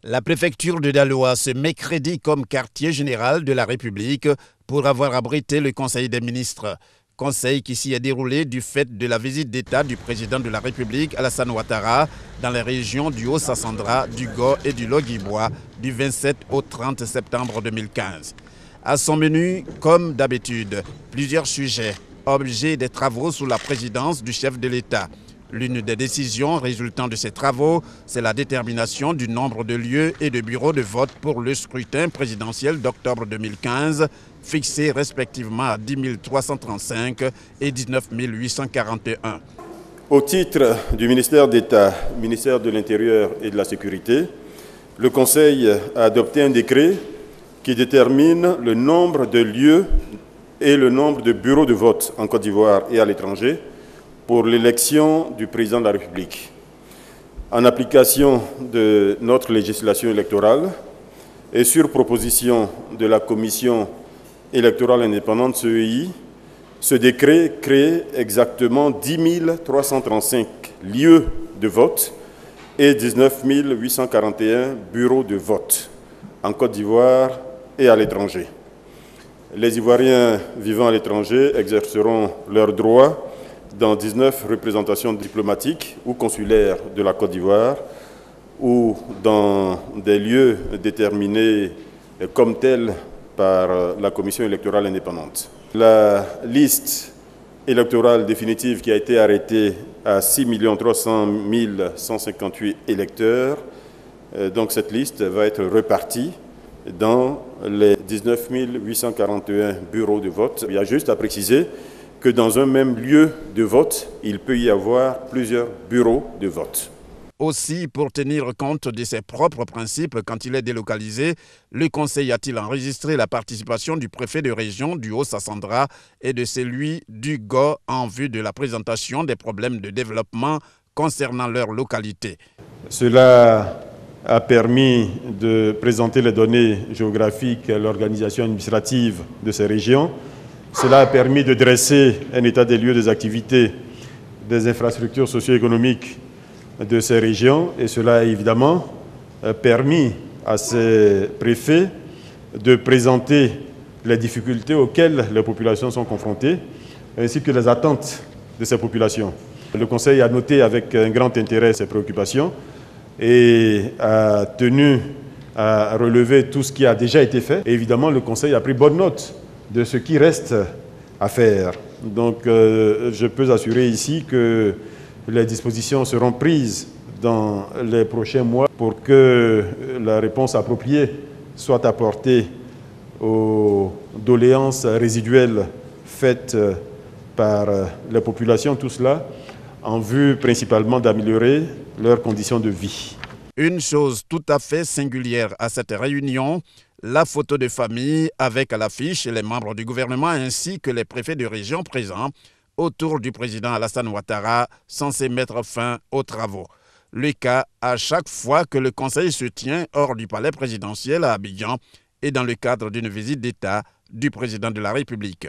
La préfecture de Daloa se met crédit comme quartier général de la République pour avoir abrité le Conseil des ministres. Conseil qui s'y est déroulé du fait de la visite d'État du président de la République, Alassane Ouattara, dans les régions du Haut-Sassandra, du Go et du Logui-Bois du 27 au 30 septembre 2015. À son menu, comme d'habitude, plusieurs sujets, objets des travaux sous la présidence du chef de l'État. L'une des décisions résultant de ces travaux, c'est la détermination du nombre de lieux et de bureaux de vote pour le scrutin présidentiel d'octobre 2015, fixés respectivement à 10 335 et 19 841. Au titre du ministère d'État, ministère de l'Intérieur et de la Sécurité, le Conseil a adopté un décret qui détermine le nombre de lieux et le nombre de bureaux de vote en Côte d'Ivoire et à l'étranger pour l'élection du président de la République. En application de notre législation électorale et sur proposition de la Commission électorale indépendante CEI, ce décret crée exactement 10 335 lieux de vote et 19 841 bureaux de vote en Côte d'Ivoire et à l'étranger. Les Ivoiriens vivant à l'étranger exerceront leurs droits dans 19 représentations diplomatiques ou consulaires de la Côte d'Ivoire ou dans des lieux déterminés comme tels par la Commission électorale indépendante. La liste électorale définitive qui a été arrêtée à 6 300 158 électeurs, donc cette liste va être repartie dans les 19 841 bureaux de vote. Il y a juste à préciser que dans un même lieu de vote, il peut y avoir plusieurs bureaux de vote. Aussi, pour tenir compte de ses propres principes quand il est délocalisé, le Conseil a-t-il enregistré la participation du préfet de région du Haut-Sassandra et de celui du Go en vue de la présentation des problèmes de développement concernant leur localité. Cela a permis de présenter les données géographiques et l'organisation administrative de ces régions. Cela a permis de dresser un état des lieux des activités, des infrastructures socio-économiques de ces régions et cela a évidemment permis à ces préfets de présenter les difficultés auxquelles les populations sont confrontées ainsi que les attentes de ces populations. Le Conseil a noté avec un grand intérêt ces préoccupations et a tenu à relever tout ce qui a déjà été fait. Et évidemment, le Conseil a pris bonne note de ce qui reste à faire. Donc, je peux assurer ici que les dispositions seront prises dans les prochains mois pour que la réponse appropriée soit apportée aux doléances résiduelles faites par les populations, tout cela en vue principalement d'améliorer leurs conditions de vie. Une chose tout à fait singulière à cette réunion, la photo de famille avec à l'affiche les membres du gouvernement ainsi que les préfets de région présents autour du président Alassane Ouattara, censé mettre fin aux travaux. Le cas à chaque fois que le Conseil se tient hors du palais présidentiel à Abidjan et dans le cadre d'une visite d'État du président de la République.